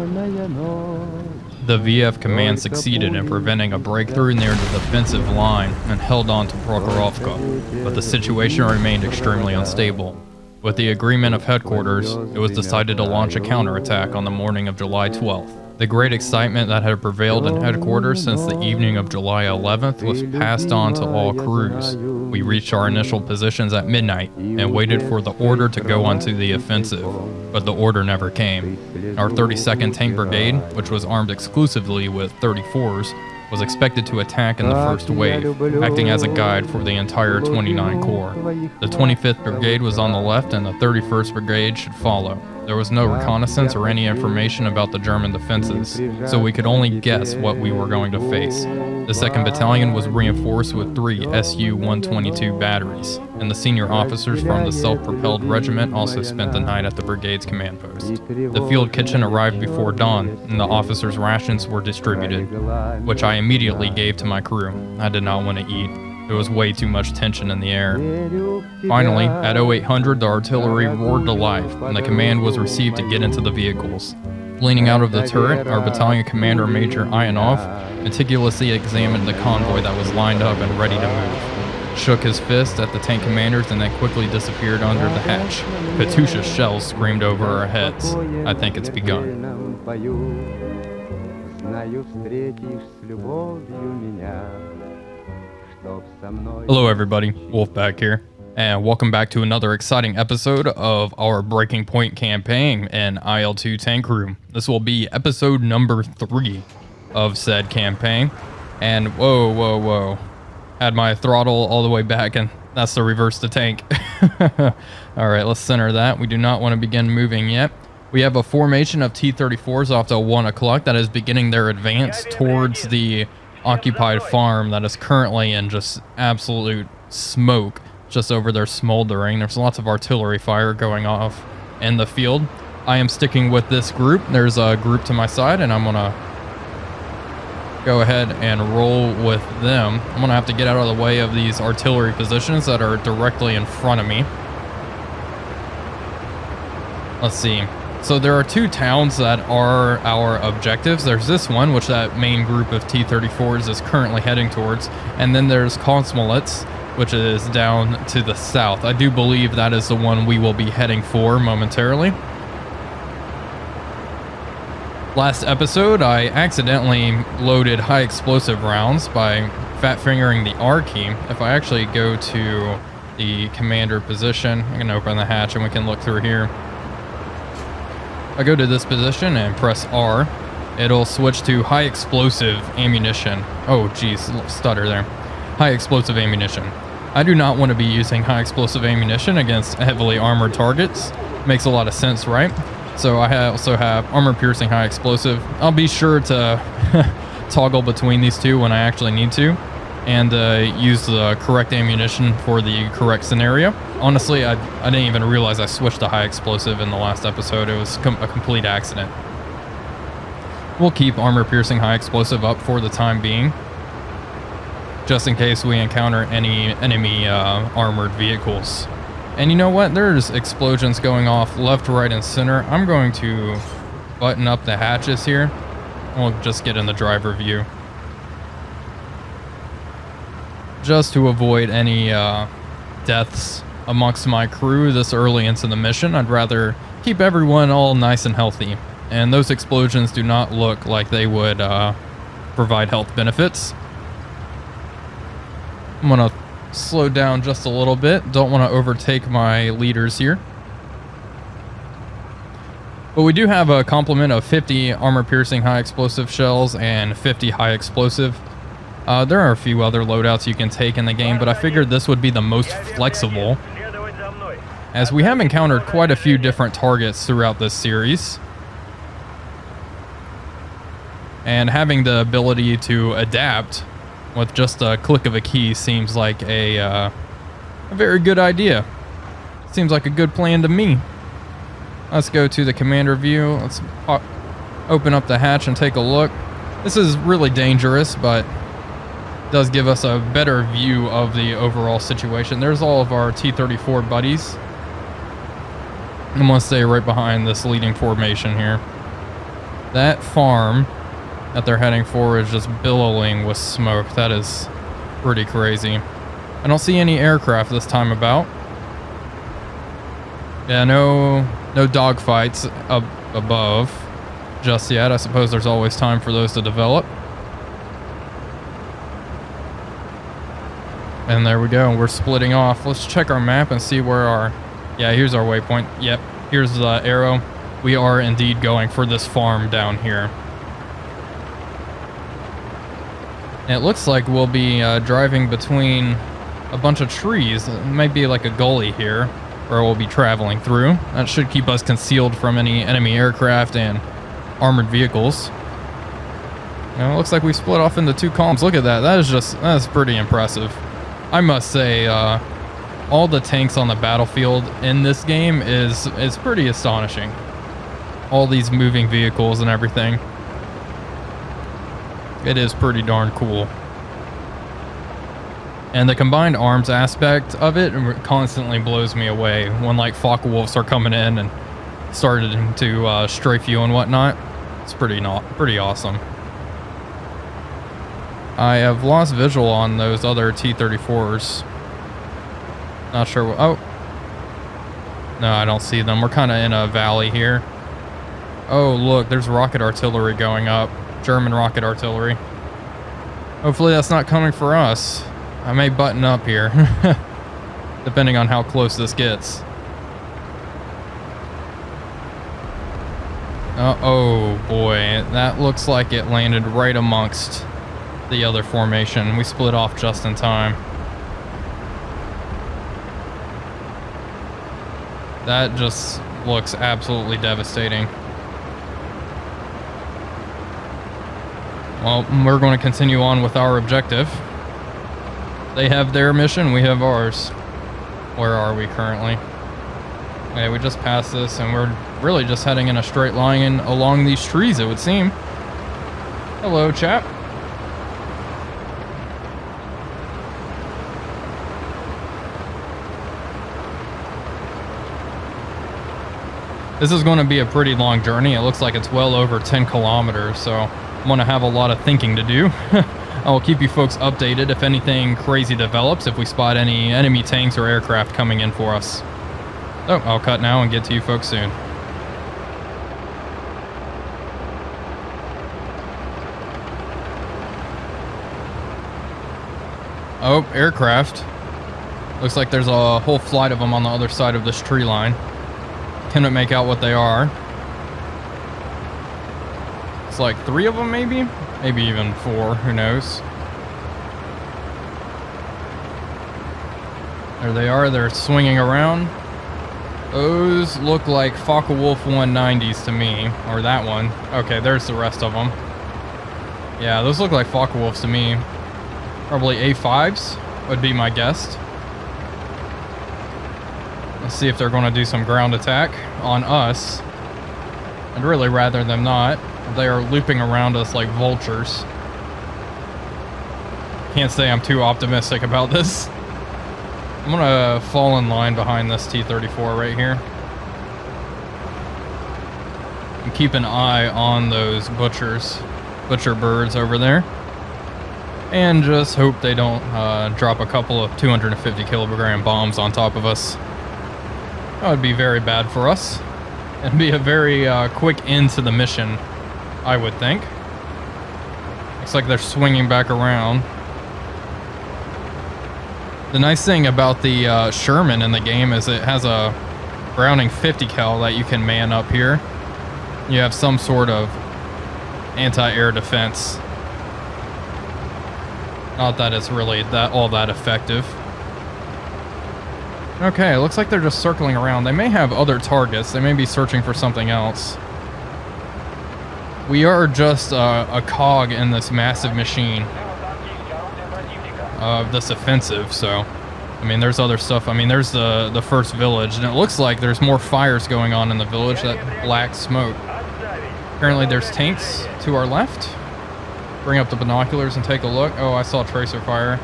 The VF command succeeded in preventing a breakthrough near the defensive line and held on to Prokhorovka, but the situation remained extremely unstable. With the agreement of headquarters, it was decided to launch a counterattack on the morning of July 12th. The great excitement that had prevailed in headquarters since the evening of July 11th was passed on to all crews. We reached our initial positions at midnight and waited for the order to go onto the offensive, but the order never came. Our 32nd Tank Brigade, which was armed exclusively with 34s, was expected to attack in the first wave, acting as a guide for the entire 29 Corps. The 25th Brigade was on the left and the 31st Brigade should follow. There was no reconnaissance or any information about the German defenses, so we could only guess what we were going to face. The 2nd Battalion was reinforced with 3 Su-122 batteries, and the senior officers from the self-propelled regiment also spent the night at the brigade's command post. The field kitchen arrived before dawn, and the officers' rations were distributed, which I immediately gave to my crew. I did not want to eat. There was way too much tension in the air. Finally, at 0800, the artillery roared to life, and the command was received to get into the vehicles. Leaning out of the turret, our battalion commander, Major Ianov, meticulously examined the convoy that was lined up and ready to move, shook his fist at the tank commanders, and then quickly disappeared under the hatch. Katyusha shells screamed over our heads. I think it's begun. Hello everybody, Wolf back here, and welcome back to another exciting episode of our Breaking Point campaign in IL-2 Tank Room. This will be episode number 3 of said campaign, and whoa, had my throttle all the way back, and that's to reverse the tank. Alright, let's center that. We do not want to begin moving yet. We have a formation of T-34s off to 1 o'clock that is beginning their advance towards the occupied farm that is currently in just absolute smoke just over there smoldering. There's lots of artillery fire going off in the field. I am sticking with this group. There's a group to my side and I'm gonna go ahead and roll with them. I'm gonna have to get out of the way of these artillery positions that are directly in front of me. Let's see. So there are 2 towns that are our objectives. There's this one, which that main group of T-34s is currently heading towards. And then there's Konsmolets, which is down to the south. I do believe that is the one we will be heading for momentarily. Last episode, I accidentally loaded high explosive rounds by fat fingering the R key. If I actually go to the commander position, I can open the hatch and we can look through here. I go to this position and press R. It'll switch to high explosive ammunition. Oh geez, a little stutter there. High explosive ammunition. I do not want to be using high explosive ammunition against heavily armored targets. Makes a lot of sense, right? So I also have armor piercing high explosive. I'll be sure to toggle between these two when I actually need to, and use the correct ammunition for the correct scenario. Honestly, I didn't even realize I switched to high explosive in the last episode. It was a complete accident. We'll keep armor piercing high explosive up for the time being, just in case we encounter any enemy armored vehicles. And you know what? There's explosions going off left, right, and center. I'm going to button up the hatches here. We'll just get in the driver view, just to avoid any deaths amongst my crew this early into the mission. I'd rather keep everyone all nice and healthy, and those explosions do not look like they would provide health benefits. I'm gonna slow down just a little bit. Don't want to overtake my leaders here. But we do have a complement of 50 armor piercing high explosive shells and 50 high explosive. There are a few other loadouts you can take in the game, but I figured this would be the most flexible, as we have encountered quite a few different targets throughout this series. And having the ability to adapt with just a click of a key seems like a very good idea. Seems like a good plan to me. Let's go to the commander view. Let's open up the hatch and take a look. This is really dangerous, but does give us a better view of the overall situation. There's all of our T-34 buddies. I'm gonna stay right behind this leading formation here. That farm that they're heading for is just billowing with smoke. That is pretty crazy. I don't see any aircraft this time about. Yeah, no dogfights up above just yet. I suppose there's always time for those to develop. And there we go. We're splitting off. Let's check our map and see where our... Yeah, here's our waypoint. Yep, here's the arrow. We are indeed going for this farm down here. And it looks like we'll be driving between a bunch of trees. It might be like a gully here where we'll be traveling through. That should keep us concealed from any enemy aircraft and armored vehicles. Now, it looks like we split off into 2 columns. Look at that. That is pretty impressive. I must say, all the tanks on the battlefield in this game is pretty astonishing. All these moving vehicles and everything. It is pretty darn cool. And the combined arms aspect of it constantly blows me away when like Focke-Wulfs are coming in and starting to strafe you and whatnot. It's pretty awesome. I have lost visual on those other T-34s. Not sure what... Oh. No, I don't see them. We're kind of in a valley here. Oh, look. There's rocket artillery going up. German rocket artillery. Hopefully that's not coming for us. I may button up here. Depending on how close this gets. Oh, boy. That looks like it landed right amongst the other formation. We split off just in time. That just looks absolutely devastating. Well, we're going to continue on with our objective. They have their mission, we have ours. Where are we currently? Okay, we just passed this and we're really just heading in a straight line along these trees, it would seem. Hello, chap. This is going to be a pretty long journey. It looks like it's well over 10 kilometers, so I'm going to have a lot of thinking to do. I will keep you folks updated if anything crazy develops, if we spot any enemy tanks or aircraft coming in for us. So, I'll cut now and get to you folks soon. Oh, aircraft. Looks like there's a whole flight of them on the other side of this tree line. Cannot make out what they are. It's like 3 of them maybe? Maybe even 4, who knows? There they are, they're swinging around. Those look like Focke-Wulf 190s to me, or that one. Okay, there's the rest of them. Yeah, those look like Focke-Wulfs to me. Probably A5s would be my guess. Let's see if they're going to do some ground attack on us. I'd really rather them not. They are looping around us like vultures. Can't say I'm too optimistic about this. I'm going to fall in line behind this T-34 right here. And keep an eye on those butcher birds over there. And just hope they don't drop a couple of 250 kilogram bombs on top of us. That would be very bad for us. It'd be a very quick end to the mission, I would think. Looks like they're swinging back around. The nice thing about the Sherman in the game is it has a Browning 50 cal that you can man up here. You have some sort of anti-air defense. Not that it's really all that effective. Okay, it looks like they're just circling around. They may have other targets. They may be searching for something else. We are just a cog in this massive machine of this offensive, so... I mean, there's other stuff. I mean, there's the first village, and it looks like there's more fires going on in the village, that black smoke. Apparently there's tanks to our left. Bring up the binoculars and take a look. Oh, I saw tracer fire.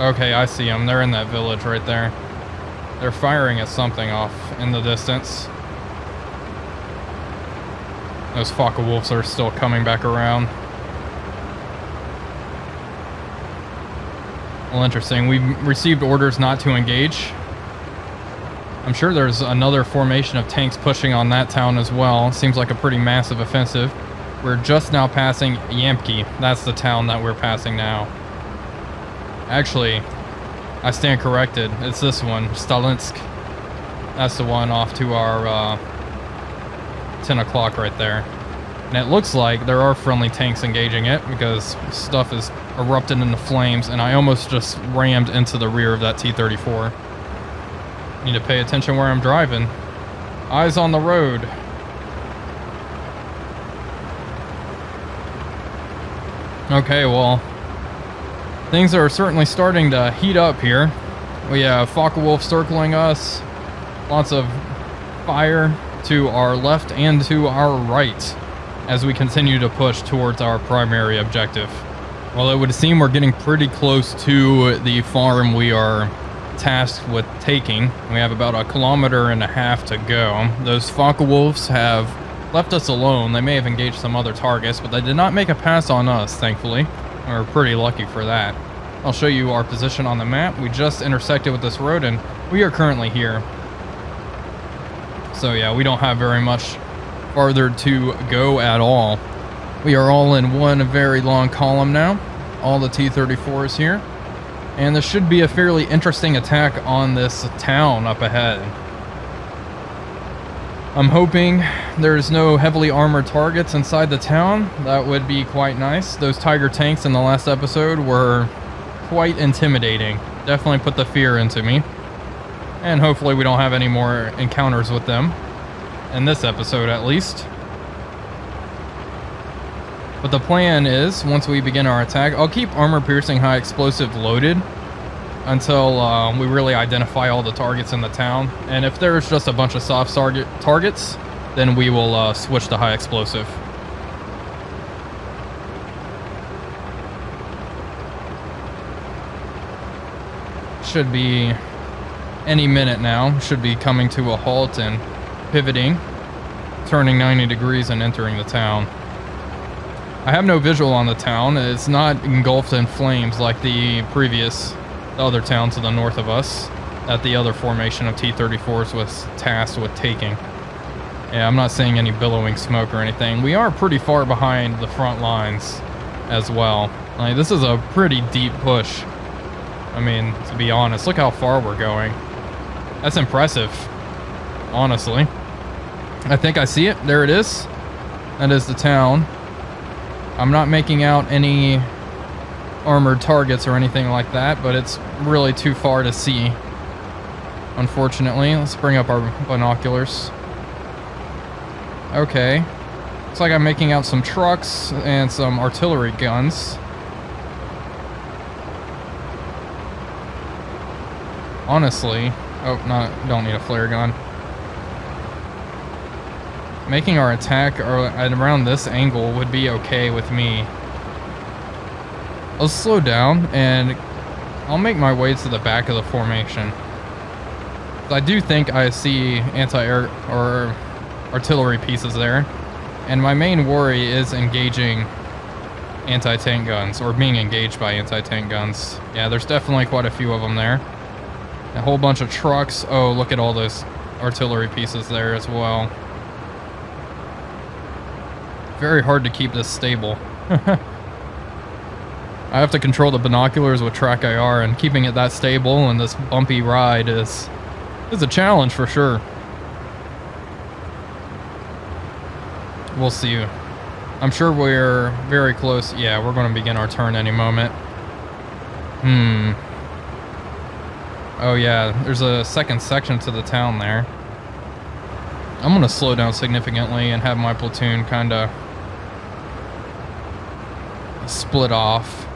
Okay, I see them. They're in that village right there. They're firing at something off in the distance. Those Focke-Wulfs are still coming back around. Well, interesting. We received orders not to engage. I'm sure there's another formation of tanks pushing on that town as well. Seems like a pretty massive offensive. We're just now passing Yamki. That's the town that we're passing now. Actually, I stand corrected. It's this one, Stalinsk. That's the one off to our 10 o'clock right there. And it looks like there are friendly tanks engaging it because stuff is erupted into flames, and I almost just rammed into the rear of that T-34. Need to pay attention where I'm driving. Eyes on the road. Okay, well, things are certainly starting to heat up here. We have Focke-Wulf circling us. Lots of fire to our left and to our right as we continue to push towards our primary objective. Well, it would seem we're getting pretty close to the farm we are tasked with taking. We have about 1.5 kilometers to go. Those Focke-Wulfs have left us alone. They may have engaged some other targets, but they did not make a pass on us, thankfully. We're pretty lucky for that. I'll show you our position on the map. We just intersected with this road, and we are currently here. So yeah, we don't have very much farther to go at all. We are all in one very long column now. All the T-34s here. And this should be a fairly interesting attack on this town up ahead. I'm hoping there's no heavily armored targets inside the town. That would be quite nice. Those Tiger tanks in the last episode were quite intimidating. Definitely put the fear into me. And hopefully we don't have any more encounters with them. In this episode, at least. But the plan is, once we begin our attack, I'll keep armor-piercing high explosive loaded until we really identify all the targets in the town. And if there's just a bunch of soft targets, then we will switch to high explosive. Should be any minute now. Should be coming to a halt and pivoting, turning 90 degrees and entering the town. I have no visual on the town. It's not engulfed in flames like the other town to the north of us that the other formation of T-34s was tasked with taking. Yeah, I'm not seeing any billowing smoke or anything. We are pretty far behind the front lines as well. Like, this is a pretty deep push. I mean, to be honest, look how far we're going. That's impressive, honestly. I think I see it. There it is. That is the town. I'm not making out any armored targets or anything like that, but it's really too far to see, unfortunately. Let's bring up our binoculars. Okay. Looks like I'm making out some trucks and some artillery guns. Honestly, don't need a flare gun. Making our attack at around this angle would be okay with me. I'll slow down and I'll make my way to the back of the formation. I do think I see anti-air or artillery pieces there, and my main worry is engaging anti-tank guns, or being engaged by anti-tank guns. Yeah, there's definitely quite a few of them there. A whole bunch of trucks. Oh, look at all those artillery pieces there as well. Very hard to keep this stable. I have to control the binoculars with track IR, and keeping it that stable in this bumpy ride is a challenge for sure. We'll see. I'm sure we're very close. Yeah, we're going to begin our turn any moment. Oh yeah, there's a second section to the town there. I'm going to slow down significantly and have my platoon kind of split off.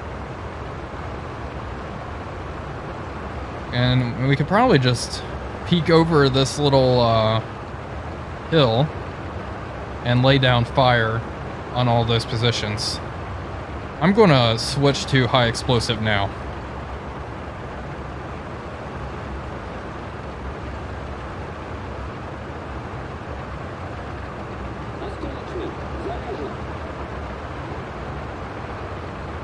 And we could probably just peek over this little hill and lay down fire on all those positions. I'm going to switch to high explosive now.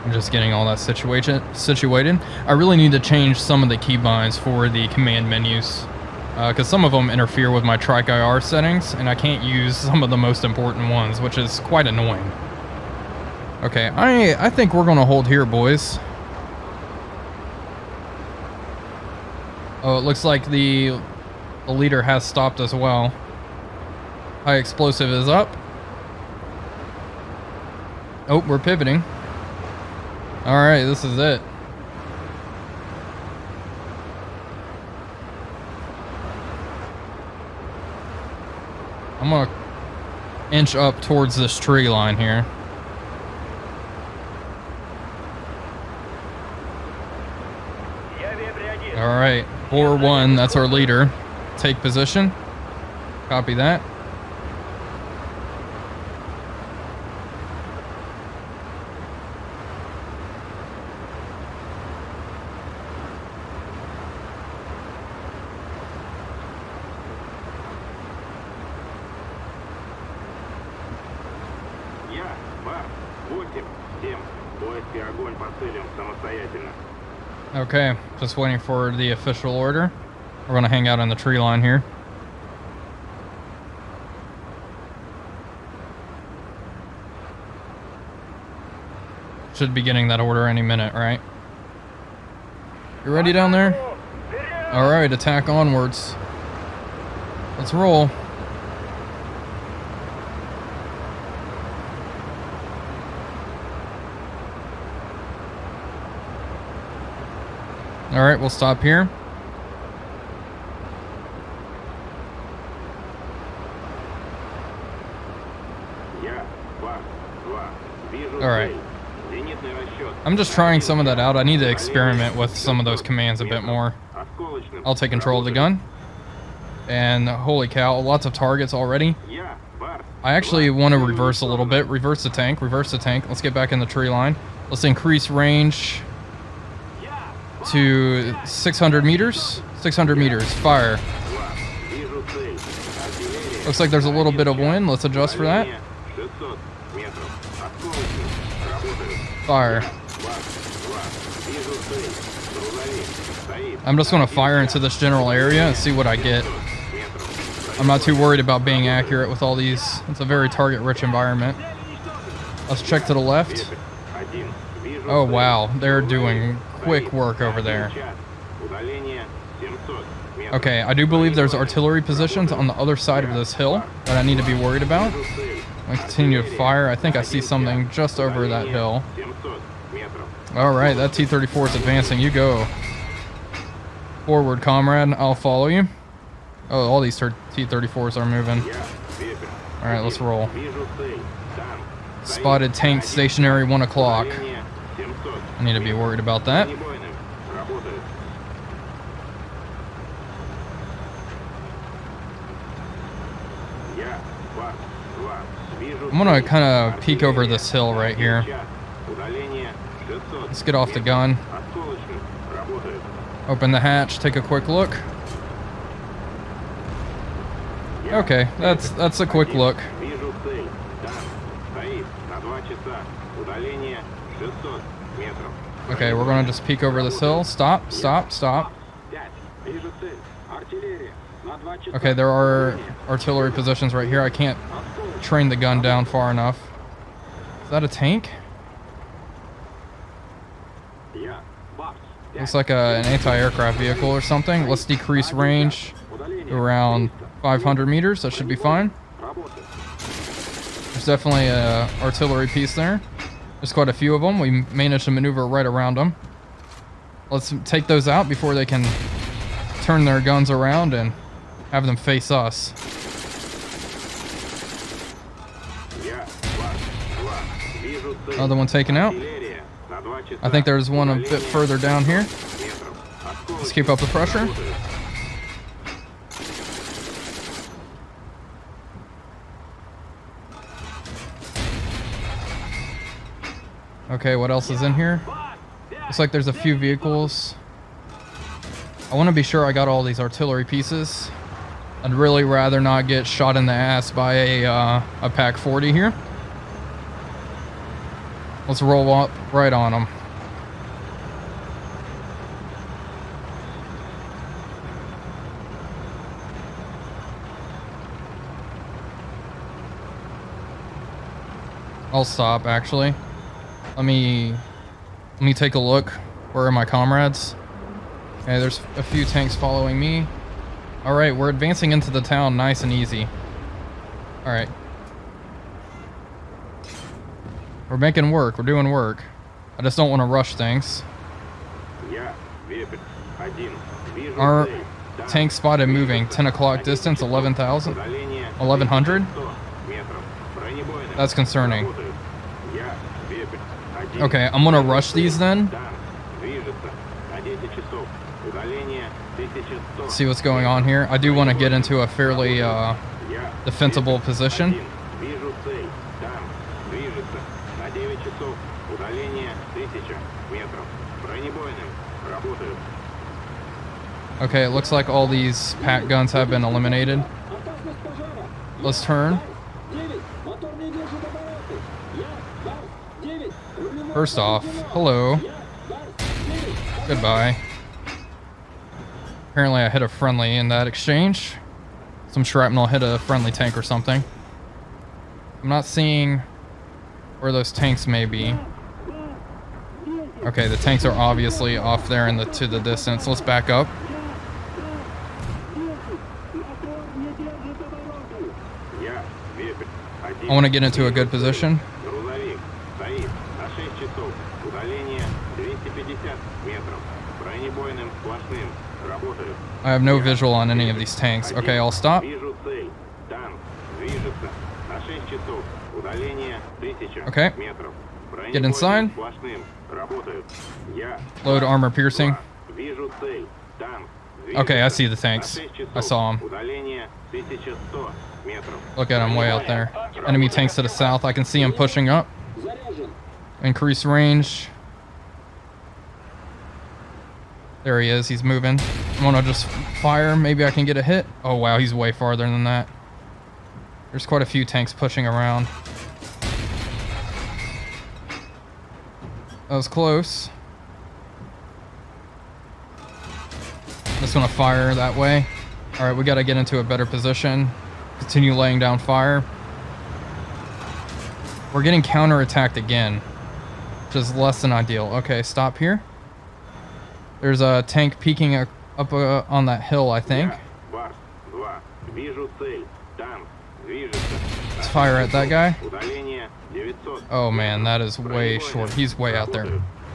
I'm just getting all that situated. I really need to change some of the keybinds for the command menus, because some of them interfere with my Trike IR settings, and I can't use some of the most important ones, which is quite annoying. Okay, I think we're gonna hold here, boys. Oh, it looks like the leader has stopped as well. High explosive is up. Oh, we're pivoting. Alright, this is it. I'm gonna inch up towards this tree line here. Alright, 4-1, that's our leader. Take position. Copy that. Okay, just waiting for the official order. We're gonna hang out on the tree line here. Should be getting that order any minute, right? You ready down there? Alright, attack onwards. Let's roll. Alright, we'll stop here. Alright. I'm just trying some of that out. I need to experiment with some of those commands a bit more. I'll take control of the gun. And holy cow, lots of targets already. I actually want to reverse a little bit. Reverse the tank, reverse the tank. Let's get back in the tree line. Let's increase range to 600 meters. 600 meters. Fire. Looks like there's a little bit of wind. Let's adjust for that. Fire. I'm just going to fire into this general area and see what I get. I'm not too worried about being accurate with all these. It's a very target-rich environment. Let's check to the left. Oh wow, they're doing quick work over there. Okay, I do believe there's artillery positions on the other side of this hill that I need to be worried about. I continue to fire. I think I see something just over that hill. Alright, that T-34 is advancing. You go. Forward, comrade. I'll follow you. Oh, all these T-34s are moving. Alright, let's roll. Spotted tank stationary 1 o'clock. I need to be worried about that. I'm gonna kind of peek over this hill right here. Let's get off the gun. Open the hatch, take a quick look. Okay, that's a quick look. Okay, we're gonna just peek over this hill. Stop, stop, stop. Okay, there are artillery positions right here. I can't train the gun down far enough. Is that a tank? Looks like an anti-aircraft vehicle or something. Let's decrease range to around 500 meters. That should be fine. There's definitely an artillery piece there. There's quite a few of them. We managed to maneuver right around them. Let's take those out before they can turn their guns around and have them face us. Another one taken out. I think there's one a bit further down here. Let's keep up the pressure. Okay, what else is in here? Looks like there's a few vehicles. I want to be sure I got all these artillery pieces. I'd really rather not get shot in the ass by a Pak 40 here. Let's roll up right on them. I'll stop, actually. Let me take a look. Where are my comrades? Okay, there's a few tanks following me. Alright, we're advancing into the town nice and easy. Alright. We're making work. We're doing work. I just don't want to rush things. Our tank spotted moving. 10 o'clock distance, 11,000? 1,100? That's concerning. Okay, I'm gonna rush these then. See what's going on here. I do want to get into a fairly defensible position. Okay, it looks like all these pack guns have been eliminated. Let's turn. First off, hello. Goodbye. Apparently I hit a friendly in that exchange. Some shrapnel hit a friendly tank or something. I'm not seeing where those tanks may be. Okay, the tanks are obviously off there in to the distance. Let's back up. I want to get into a good position. I have no visual on any of these tanks. Okay, I'll stop. Okay. Get inside. Load armor piercing. Okay, I see the tanks. I saw them. Look at them way out there. Enemy tanks to the south. I can see them pushing up. Increase range. There he is. He's moving. I'm gonna just fire. Maybe I can get a hit. Oh wow, he's way farther than that. There's quite a few tanks pushing around. That was close. Just gonna fire that way. All right, we gotta get into a better position. Continue laying down fire. We're getting counterattacked again, which is less than ideal. Okay, stop here. There's a tank peeking up on that hill, I think. Let's fire at that guy. Oh man, that is way short. He's way out there.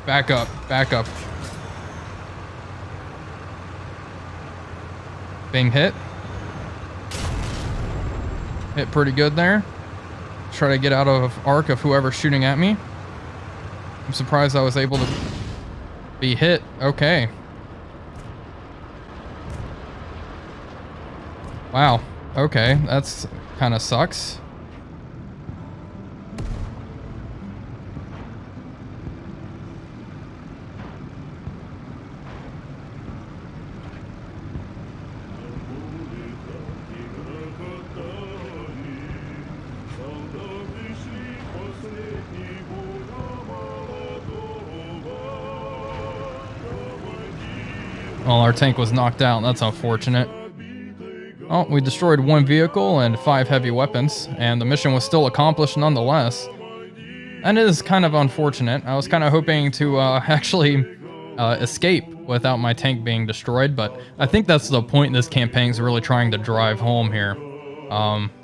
Back up, back up. Being hit. Hit pretty good there. Try to get out of arc of whoever's shooting at me. I'm surprised I was able to be hit. Okay. Wow. Okay, that's kind of sucks. Well, our tank was knocked out. That's unfortunate. Oh, we destroyed one vehicle and 5 heavy weapons, and the mission was still accomplished nonetheless. That is kind of unfortunate. I was kind of hoping to actually escape without my tank being destroyed, but I think that's the point this campaign is really trying to drive home here.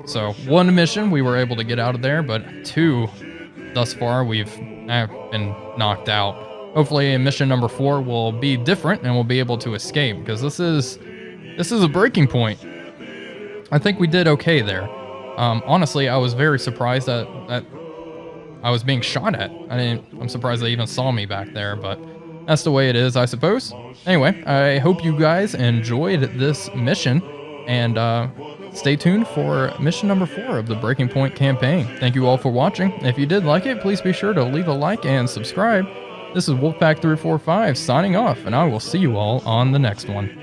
So one mission we were able to get out of there, but 2 thus far we've been knocked out. Hopefully in mission number 4 will be different and we'll be able to escape, because this is a breaking point. I think we did okay there. Honestly, I was very surprised that I was being shot at. I'm surprised they even saw me back there, but that's the way it is, I suppose. Anyway, I hope you guys enjoyed this mission, and stay tuned for mission number 4 of the Breaking Point campaign. Thank you all for watching. If you did like it, please be sure to leave a like and subscribe. This is Wolfpack345 signing off, and I will see you all on the next one.